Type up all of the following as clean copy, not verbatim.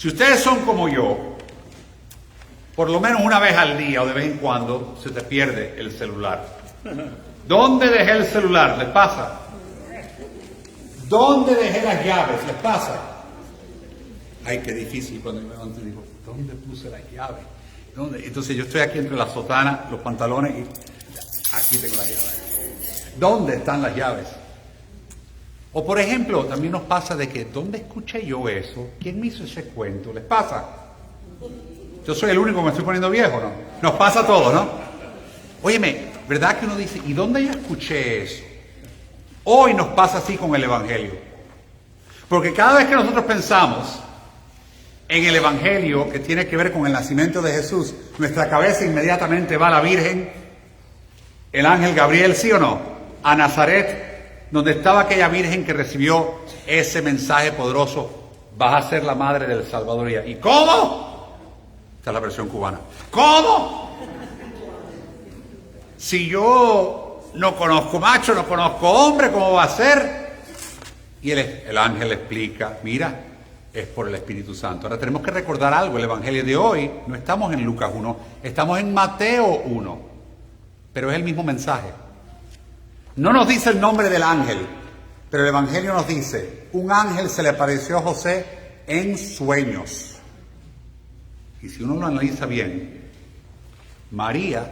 Si ustedes son como yo, por lo menos una vez al día o de vez en cuando se te pierde el celular. ¿Dónde dejé el celular? ¿Les pasa? ¿Dónde dejé las llaves? ¿Les pasa? Ay, qué difícil cuando me levanto y digo, ¿dónde puse las llaves? ¿Dónde? Entonces yo estoy aquí entre la sotana, los pantalones y aquí tengo las llaves. ¿Dónde están las llaves? O por ejemplo, también nos pasa de que, ¿dónde escuché yo eso? ¿Quién me hizo ese cuento? ¿Les pasa? Yo soy el único que me estoy poniendo viejo, ¿no? Nos pasa a todos, ¿no? Óyeme, ¿verdad que uno dice, ¿y dónde yo escuché eso? Hoy nos pasa así con el Evangelio. Porque cada vez que nosotros pensamos en el Evangelio que tiene que ver con el nacimiento de Jesús, nuestra cabeza inmediatamente va a la Virgen, el ángel Gabriel, ¿sí o no? A Nazaret, donde estaba aquella Virgen que recibió ese mensaje poderoso, vas a ser la madre del Salvador. ¿Y cómo? Esta es la versión cubana. ¿Cómo? Si yo no conozco macho, no conozco hombre, ¿cómo va a ser? Y el ángel le explica, mira, es por el Espíritu Santo. Ahora tenemos que recordar algo, el Evangelio de hoy, no estamos en Lucas 1, estamos en Mateo 1, pero es el mismo mensaje. No nos dice el nombre del ángel, pero el Evangelio nos dice, un ángel se le apareció a José en sueños. Y si uno lo analiza bien, María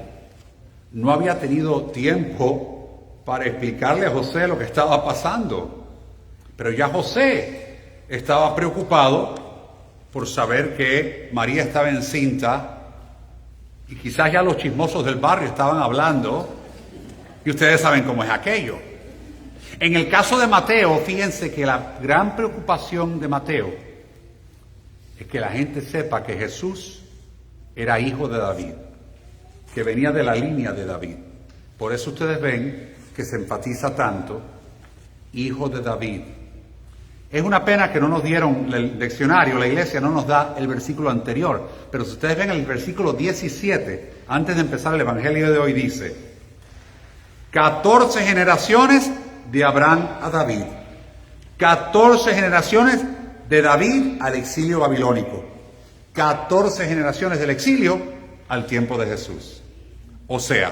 no había tenido tiempo para explicarle a José lo que estaba pasando. Pero ya José estaba preocupado por saber que María estaba encinta y quizás ya los chismosos del barrio estaban hablando y ustedes saben cómo es aquello. En el caso de Mateo, fíjense que la gran preocupación de Mateo es que la gente sepa que Jesús era hijo de David, que venía de la línea de David. Por eso ustedes ven que se enfatiza tanto, hijo de David. Es una pena que no nos dieron el diccionario, la iglesia no nos da el versículo anterior, pero si ustedes ven el versículo 17, antes de empezar el Evangelio de hoy, dice, 14 generaciones de Abraham a David, 14 generaciones de David al exilio babilónico, 14 generaciones del exilio al tiempo de Jesús. O sea,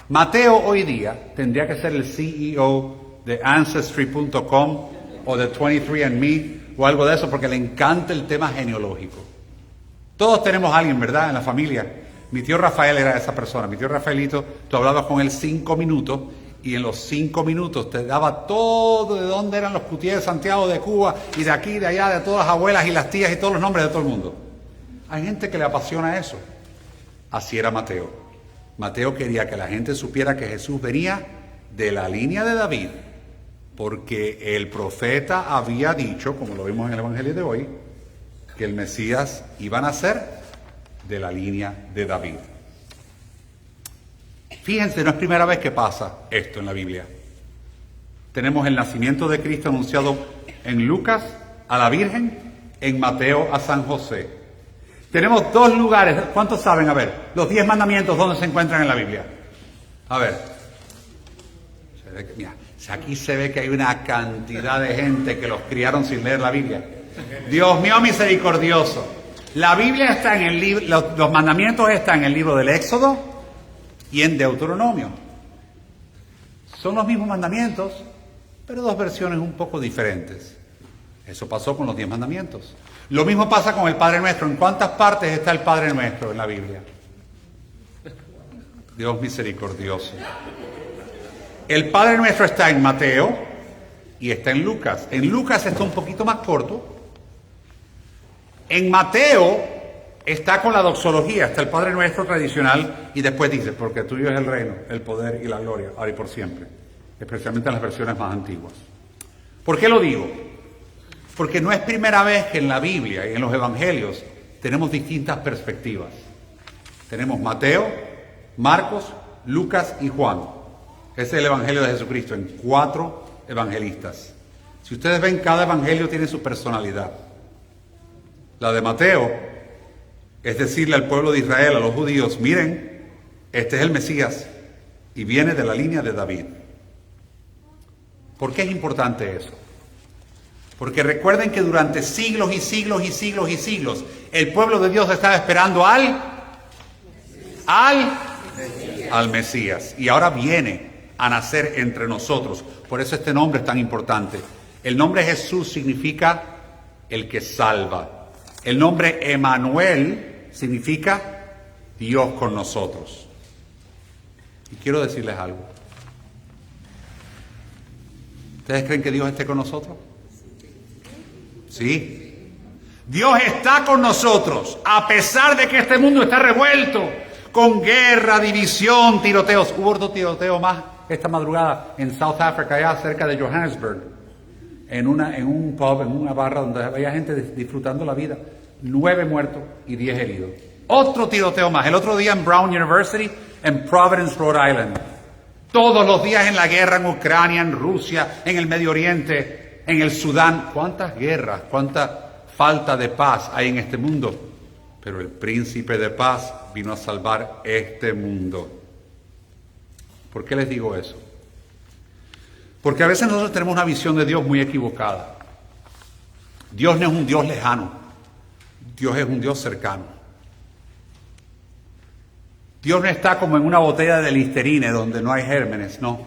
Mateo hoy día tendría que ser el CEO de Ancestry.com o de 23andMe o algo de eso, porque le encanta el tema genealógico. Todos tenemos a alguien, ¿verdad?, en la familia. Mi tío Rafael era esa persona. Mi tío Rafaelito, tú hablabas con él 5 minutos y en los 5 minutos te daba todo de dónde eran los Cutiers de Santiago, de Cuba y de aquí, de allá, de todas las abuelas y las tías y todos los nombres de todo el mundo. Hay gente que le apasiona eso. Así era Mateo. Mateo quería que la gente supiera que Jesús venía de la línea de David, porque el profeta había dicho, como lo vimos en el Evangelio de hoy, que el Mesías iba a nacer de la línea de David. Fíjense, no es primera vez que pasa esto en la Biblia. Tenemos el nacimiento de Cristo anunciado en Lucas a la Virgen, en Mateo a San José. Tenemos 2 lugares, ¿cuántos saben? A ver, los 10 mandamientos, ¿dónde se encuentran en la Biblia? A ver, mira, aquí se ve que hay una cantidad de gente que los criaron sin leer la Biblia. Dios mío misericordioso. La Biblia está en el libro, los mandamientos están en el libro del Éxodo y en Deuteronomio. Son los mismos mandamientos, pero 2 versiones un poco diferentes. Eso pasó con los 10 mandamientos. Lo mismo pasa con el Padre Nuestro. ¿En cuántas partes está el Padre Nuestro en la Biblia? Dios misericordioso. El Padre Nuestro está en Mateo y está en Lucas. En Lucas está un poquito más corto. En Mateo está con la doxología, está el Padre Nuestro tradicional y después dice, porque tuyo es el reino, el poder y la gloria, ahora y por siempre. Especialmente en las versiones más antiguas. ¿Por qué lo digo? Porque no es primera vez que en la Biblia y en los Evangelios tenemos distintas perspectivas. Tenemos Mateo, Marcos, Lucas y Juan. Ese es el Evangelio de Jesucristo en 4 evangelistas. Si ustedes ven, cada evangelio tiene su personalidad. La de Mateo es decirle al pueblo de Israel, a los judíos, miren, este es el Mesías y viene de la línea de David. ¿Por qué es importante eso? Porque recuerden que durante siglos y siglos y siglos y siglos, el pueblo de Dios estaba esperando al Mesías. Y ahora viene a nacer entre nosotros. Por eso este nombre es tan importante. El nombre Jesús significa el que salva. El nombre Emanuel significa Dios con nosotros. Y quiero decirles algo. ¿Ustedes creen que Dios esté con nosotros? Sí. Dios está con nosotros, a pesar de que este mundo está revuelto, con guerra, división, tiroteos. Hubo otro tiroteo más esta madrugada en South Africa, allá cerca de Johannesburg, en un pub, en una barra donde había gente disfrutando la vida. 9 muertos y 10 heridos. Otro tiroteo más, el otro día en Brown University, en Providence, Rhode Island. Todos los días en la guerra en Ucrania, en Rusia, en el Medio Oriente, en el Sudán. ¿Cuántas guerras, cuánta falta de paz hay en este mundo? Pero el príncipe de paz vino a salvar este mundo. ¿Por qué les digo eso? Porque a veces nosotros tenemos una visión de Dios muy equivocada. Dios no es un Dios lejano. Dios es un Dios cercano. Dios no está como en una botella de Listerine donde no hay gérmenes, no.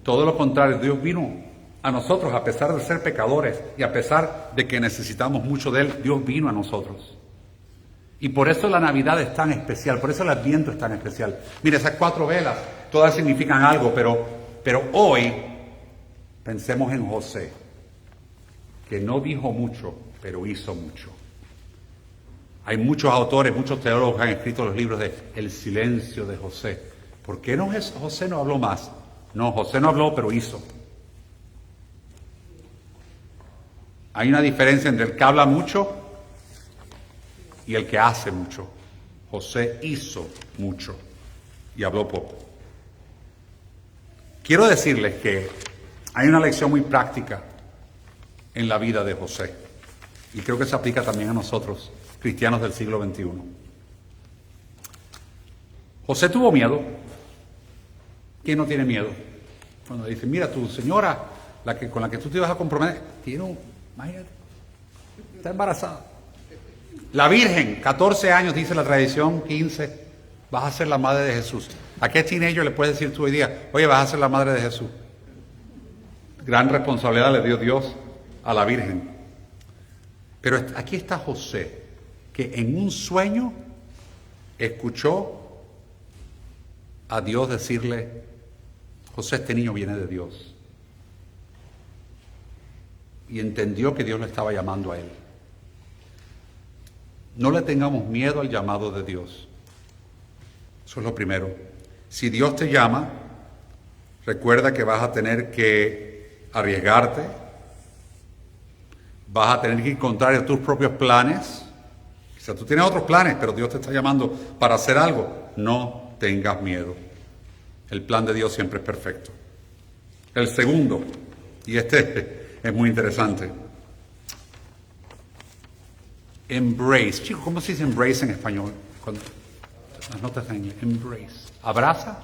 Todo lo contrario, Dios vino a nosotros a pesar de ser pecadores y a pesar de que necesitamos mucho de Él, Dios vino a nosotros. Y por eso la Navidad es tan especial, por eso el Adviento es tan especial. Mire, esas 4 velas, todas significan algo, pero hoy pensemos en José, que no dijo mucho, pero hizo mucho. Hay muchos autores, muchos teólogos que han escrito los libros de El silencio de José. ¿Por qué José no habló más? No, José no habló, pero hizo. Hay una diferencia entre el que habla mucho y el que hace mucho. José hizo mucho y habló poco. Quiero decirles que hay una lección muy práctica en la vida de José. Y creo que se aplica también a nosotros, cristianos del siglo XXI. José tuvo miedo. ¿Quién no tiene miedo? Cuando dice, mira, tu señora, con la que tú te vas a comprometer, imagínate, está embarazada. La Virgen, 14 años, dice la tradición, 15, vas a ser la madre de Jesús. ¿A qué teenager le puedes decir tú hoy día, oye, vas a ser la madre de Jesús? Gran responsabilidad le dio Dios a la Virgen. Pero aquí está José, que en un sueño escuchó a Dios decirle, José, este niño viene de Dios. Y entendió que Dios le estaba llamando a él. No le tengamos miedo al llamado de Dios. Eso es lo primero. Si Dios te llama, recuerda que vas a tener que arriesgarte, vas a tener que encontrar tus propios planes. Quizás tú tienes otros planes, pero Dios te está llamando para hacer algo. No tengas miedo. El plan de Dios siempre es perfecto. El segundo, y este es muy interesante. Embrace. Chicos, ¿cómo se dice embrace en español? Cuando las notas están en inglés. Embrace. Abraza.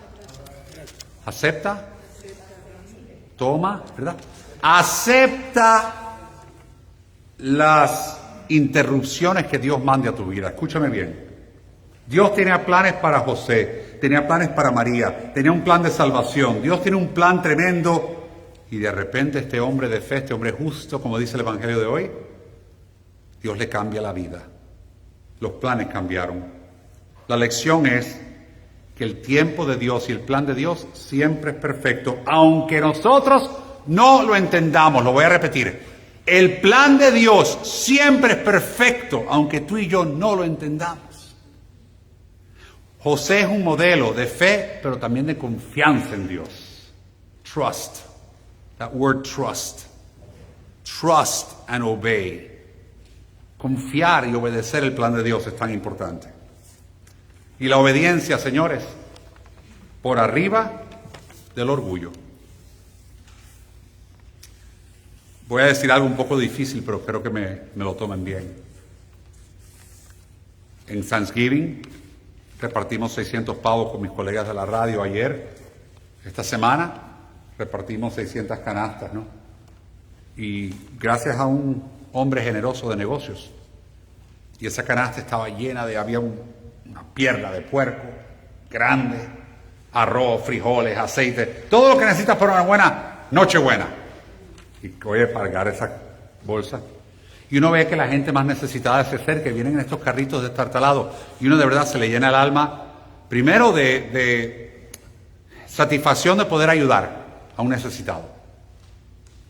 Acepta. Toma, ¿verdad? Acepta las interrupciones que Dios mande a tu vida. Escúchame bien. Dios tenía planes para José, tenía planes para María, tenía un plan de salvación. Dios tiene un plan tremendo y de repente este hombre de fe, este hombre justo, como dice el Evangelio de hoy, Dios le cambia la vida. Los planes cambiaron. La lección es que el tiempo de Dios y el plan de Dios siempre es perfecto, aunque nosotros no lo entendamos. Lo voy a repetir. El plan de Dios siempre es perfecto, aunque tú y yo no lo entendamos. José es un modelo de fe, pero también de confianza en Dios. Trust. That word trust. Trust and obey. Confiar y obedecer el plan de Dios es tan importante. Y la obediencia, señores, por arriba del orgullo. Voy a decir algo un poco difícil, pero espero que me lo tomen bien. En Thanksgiving repartimos 600 pavos con mis colegas de la radio ayer. Esta semana repartimos 600 canastas, ¿no? y gracias a un hombre generoso de negocios, y esa canasta estaba llena de, había una pierna de puerco grande, arroz, frijoles, aceite, todo lo que necesitas para una buena Nochebuena. Y voy a pagar esa bolsa. Y uno ve que la gente más necesitada se acerca, vienen en estos carritos destartalados, y uno de verdad se le llena el alma, primero de satisfacción de poder ayudar a un necesitado,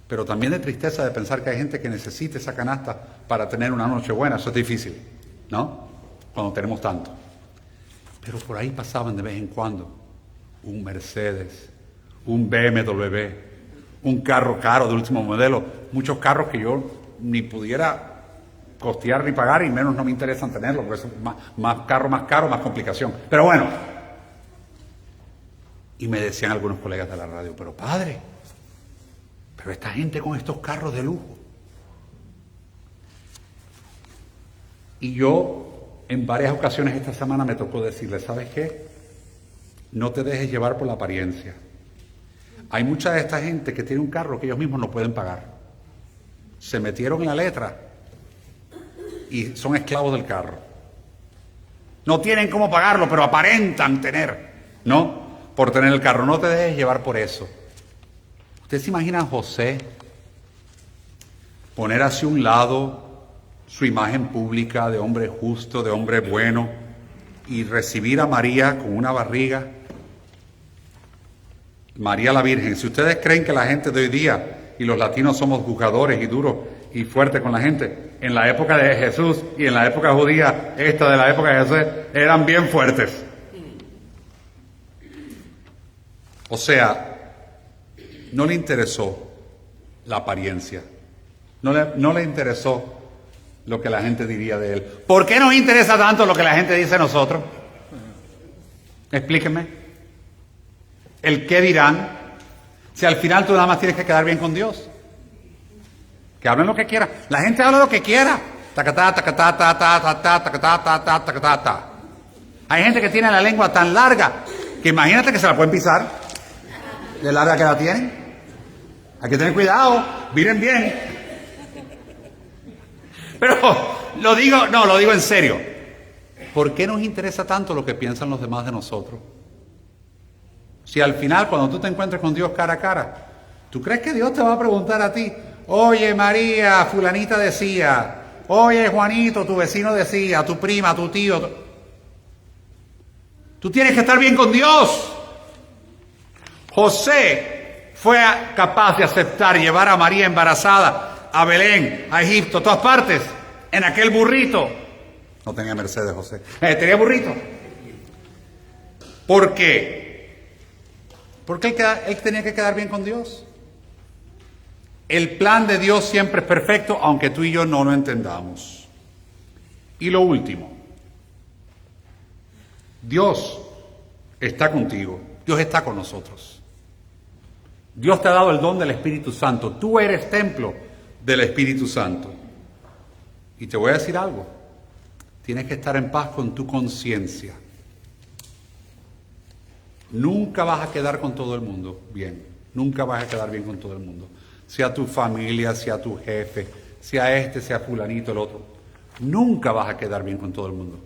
pero también de tristeza de pensar que hay gente que necesita esa canasta para tener una Nochebuena. Eso es difícil, ¿no? Cuando tenemos tanto. Pero por ahí pasaban de vez en cuando un Mercedes, un BMW, un carro caro de último modelo, muchos carros que yo ni pudiera costear ni pagar, y menos no me interesan tenerlo, porque es más caro, más complicación. Pero bueno, y me decían algunos colegas de la radio, pero padre, pero esta gente con estos carros de lujo. Y yo en varias ocasiones esta semana me tocó decirle, ¿sabes qué? No te dejes llevar por la apariencia. Hay mucha de esta gente que tiene un carro que ellos mismos no pueden pagar. Se metieron en la letra y son esclavos del carro. No tienen cómo pagarlo, pero aparentan tener, ¿no? Por tener el carro. No te dejes llevar por eso. ¿Usted se imagina a José poner hacia un lado su imagen pública de hombre justo, de hombre bueno, y recibir a María con una barriga? María la Virgen. Si ustedes creen que la gente de hoy día y los latinos somos juzgadores y duros y fuertes con la gente, en la época de Jesús y en la época judía, esta de la época de Jesús, eran bien fuertes. O sea, no le interesó la apariencia, no le interesó lo que la gente diría de él. ¿Por qué nos interesa tanto lo que la gente dice de nosotros? Explíquenme. ¿El qué dirán? Si al final tú nada más tienes que quedar bien con Dios. Que hablen lo que quieran. La gente habla lo que quiera. Tacatá, tacatá, ta, ta, ta, ta, tacatá, ta, ta, tacatá, ta. Hay gente que tiene la lengua tan larga que imagínate que se la pueden pisar de larga que la tienen. Hay que tener cuidado, miren bien. Pero lo digo en serio. ¿Por qué nos interesa tanto lo que piensan los demás de nosotros? Si al final, cuando tú te encuentres con Dios cara a cara, ¿tú crees que Dios te va a preguntar a ti? Oye, María, fulanita decía. Oye, Juanito, tu vecino decía, tu prima, tu tío. Tú tienes que estar bien con Dios. José fue capaz de aceptar llevar a María embarazada a Belén, a Egipto, a todas partes, en aquel burrito. No tenía Mercedes, José. Tenía burrito. ¿Por qué? Porque él tenía que quedar bien con Dios. El plan de Dios siempre es perfecto, aunque tú y yo no lo entendamos. Y lo último, Dios está contigo, Dios está con nosotros. Dios te ha dado el don del Espíritu Santo. Tú eres templo del Espíritu Santo. Y te voy a decir algo, tienes que estar en paz con tu conciencia. Nunca vas a quedar con todo el mundo bien, nunca vas a quedar bien con todo el mundo. Sea tu familia, sea tu jefe, sea sea fulanito, el otro. Nunca vas a quedar bien con todo el mundo,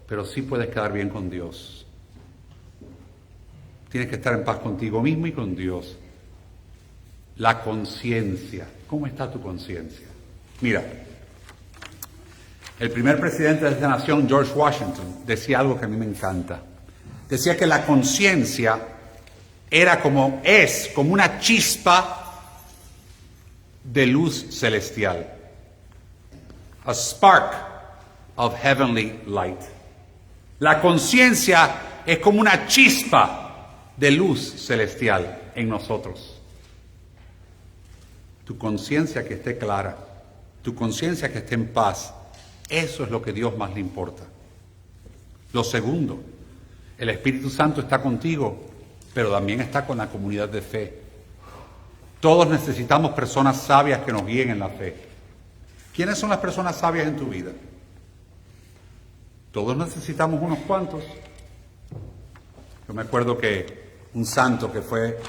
pero sí puedes quedar bien con Dios. Tienes que estar en paz contigo mismo y con Dios. La conciencia. ¿Cómo está tu conciencia? Mira, el primer presidente de esta nación, George Washington, decía algo que a mí me encanta. Decía que la conciencia es como una chispa de luz celestial. A spark of heavenly light. La conciencia es como una chispa de luz celestial en nosotros. Tu conciencia que esté clara, tu conciencia que esté en paz, eso es lo que a Dios más le importa. Lo segundo, el Espíritu Santo está contigo, pero también está con la comunidad de fe. Todos necesitamos personas sabias que nos guíen en la fe. ¿Quiénes son las personas sabias en tu vida? Todos necesitamos unos cuantos. Yo me acuerdo que un santo que fue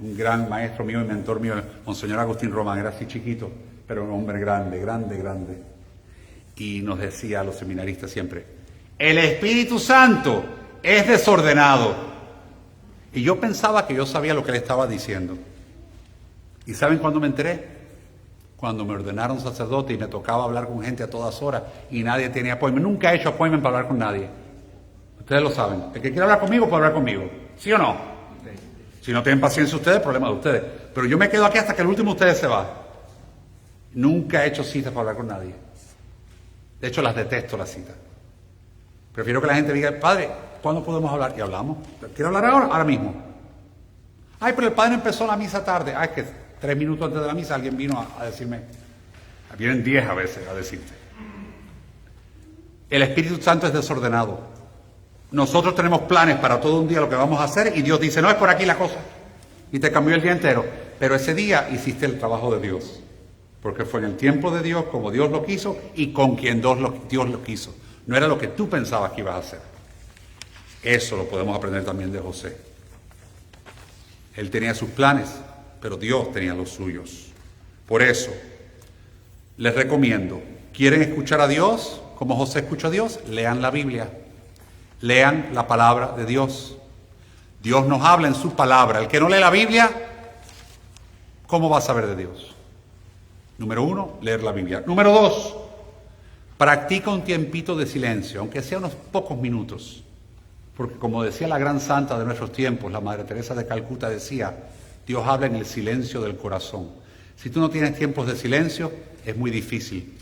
un gran maestro mío y mentor mío, Monseñor Agustín Román, era así chiquito, pero un hombre grande, grande, grande. Y nos decía a los seminaristas siempre, el Espíritu Santo es desordenado. Y yo pensaba que yo sabía lo que le estaba diciendo. ¿Y saben cuándo me enteré? Cuando me ordenaron sacerdote y me tocaba hablar con gente a todas horas y nadie tenía appointment. Nunca he hecho appointment para hablar con nadie. Ustedes lo saben. El que quiera hablar conmigo puede hablar conmigo. ¿Sí o no? Sí. Si no tienen paciencia ustedes, problema de ustedes. Pero yo me quedo aquí hasta que el último de ustedes se va. Nunca he hecho citas para hablar con nadie. De hecho, las detesto las citas. Prefiero que la gente diga, padre, ¿cuándo podemos hablar? Y hablamos. ¿Quiere hablar ahora? Ahora mismo. Ay, pero el padre empezó la misa tarde. Ay, es que 3 minutos antes de la misa alguien vino a decirme. Vienen 10 a veces a decirte. El Espíritu Santo es desordenado. Nosotros tenemos planes para todo un día lo que vamos a hacer y Dios dice, no, es por aquí la cosa. Y te cambió el día entero. Pero ese día hiciste el trabajo de Dios. Porque fue en el tiempo de Dios, como Dios lo quiso y con quien Dios lo quiso. No era lo que tú pensabas que ibas a hacer. Eso lo podemos aprender también de José. Él tenía sus planes, pero Dios tenía los suyos. Por eso, les recomiendo, ¿quieren escuchar a Dios como José escuchó a Dios? Lean la Biblia, lean la palabra de Dios. Dios nos habla en su palabra. El que no lee la Biblia, ¿cómo va a saber de Dios? Número 1, leer la Biblia. Número 2, practica un tiempito de silencio, aunque sea unos pocos minutos. Porque como decía la gran santa de nuestros tiempos, la Madre Teresa de Calcuta decía, Dios habla en el silencio del corazón. Si tú no tienes tiempos de silencio, es muy difícil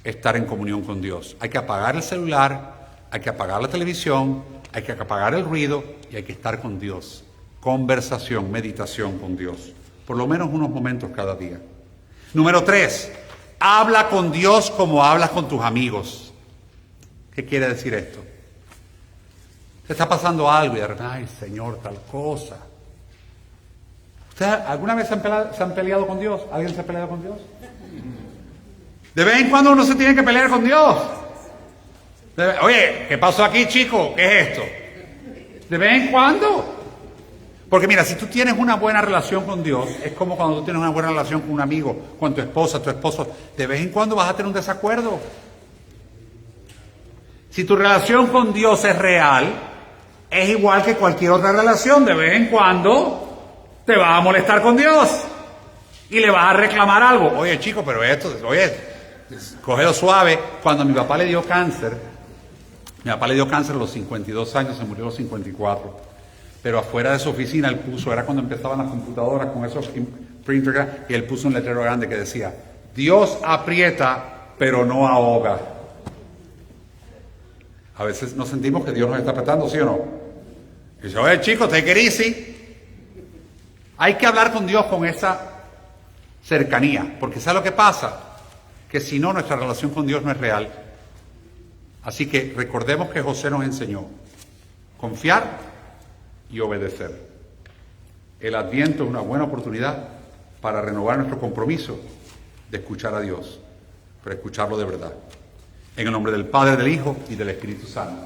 estar en comunión con Dios. Hay que apagar el celular, hay que apagar la televisión, hay que apagar el ruido y hay que estar con Dios. Conversación, meditación con Dios. Por lo menos unos momentos cada día. Número 3, habla con Dios como hablas con tus amigos. ¿Qué quiere decir esto? Te está pasando algo y de repente, ay Señor, tal cosa. ¿Ustedes alguna vez se han peleado con Dios? ¿Alguien se ha peleado con Dios? De vez en cuando uno se tiene que pelear con Dios. Oye, ¿qué pasó aquí, chico? ¿Qué es esto? De vez en cuando. Porque mira, si tú tienes una buena relación con Dios, es como cuando tú tienes una buena relación con un amigo, con tu esposa, tu esposo. De vez en cuando vas a tener un desacuerdo. Si tu relación con Dios es real, es igual que cualquier otra relación. De vez en cuando te vas a molestar con Dios y le vas a reclamar algo. Oye, chico, pero esto, oye, cógelo suave. Cuando mi papá le dio cáncer a los 52 años, se murió a los 54. Pero afuera de su oficina él puso, era cuando empezaban las computadoras con esos printers, y él puso un letrero grande que decía, Dios aprieta, pero no ahoga. A veces nos sentimos que Dios nos está apretando, ¿sí o no? Y dice, oye chicos, take it easy. Hay que hablar con Dios con esa cercanía, porque ¿sabe lo que pasa? Que si no, nuestra relación con Dios no es real. Así que recordemos que José nos enseñó confiar y obedecer. El Adviento es una buena oportunidad para renovar nuestro compromiso de escuchar a Dios, pero escucharlo de verdad. En el nombre del Padre, del Hijo y del Espíritu Santo.